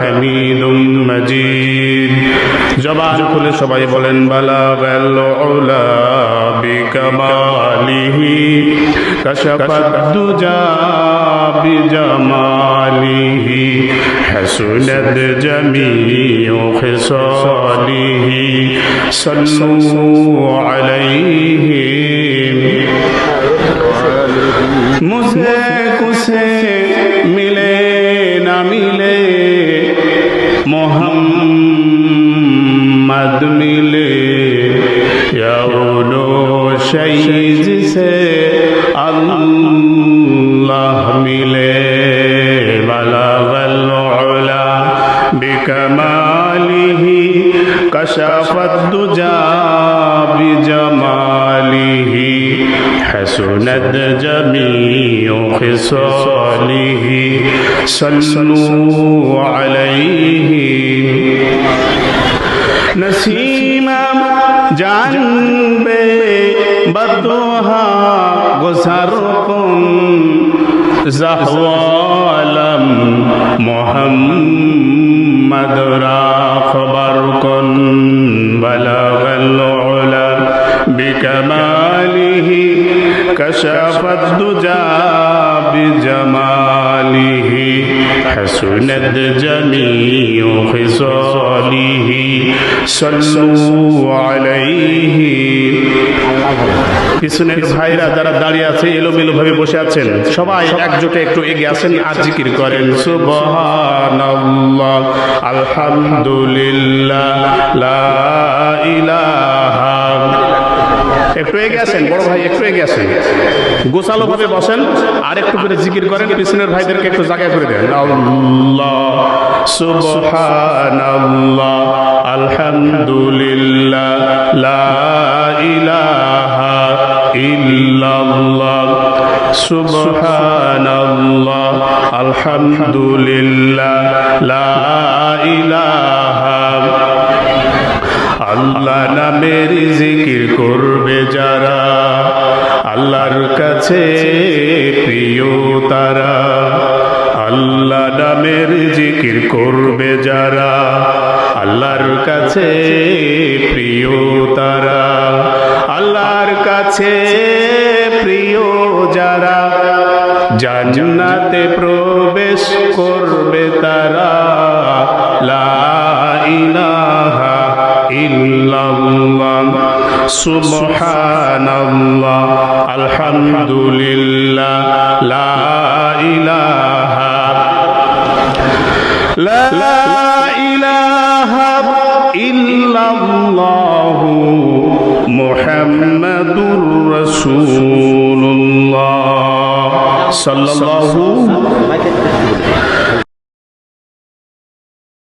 হামিদুম মাজিদ। জবান খুলে সবাই বলেন বালাগাল উলা বিকামালিহি কাশাফাদ দুজা বিজামালিহি হাসুনাত জামিউ খিসালিহি সাল্লু আলাইহি মুঝে কুছে মিলে না মিলে मोहम्मद मिले यौनो शैज से अल्लाह मिले बलगल उला बिकमालिही कशफत दुजा बिजमालिही हसनत जमीउ खिसालिही सल्लू अलैहि नसीमा जानबे बदोहा गुजर कुन ज़हवालम मोहम्मद रा खबर कुन बलगल उला बिकमालिही कशफत दुजा बिजमालिही हसनत जमीउ खिसालिही सल्लू अलैहि। পিছনের ভাইরা যারা দাঁড়িয়ে আছে এলোমেলো ভাবে বসে আছেন সবাই একজোটে একটু এগিয়ে আসেন আর জিকির করেন সুবহানাল্লাহ আলহামদুলিল্লাহ লা ইলাহা। একটু এগিয়ে আসেন বড় ভাই, একটু এগিয়ে আসেন, গোছালো ভাবে বসেন আর একটু করে জিকির করেন। পিছনের ভাইদেরকে একটু জায়গায় করে দেন। আল্লাহ সুবহানাল্লাহ আলহামদুলিল্লাহ লা ইলাহা ইল্লাল্লাহ সুবহানাল্লাহ আলহামদুলিল্লাহ লা ইলাহা। আল্লাহ নামের জিকির করবে যারা আল্লাহর কাছে প্রিয় তারা। আল্লাহ নামের জিকির করবে যারা আল্লাহর কাছে প্রিয় তারা। আল্লাহর কাছে প্রিয় যারা জান্নাতে প্রবেশ করবে তারা। লা ইলাহা ইল্লাল্লাহ সুবহানাল্লাহ আলহামদুলিল্লাহ লা ইলাহা লা ইলাহা ইল্লাল্লাহু মুহাম্মাদুর রাসূলুল্লাহ সাল্লাল্লাহু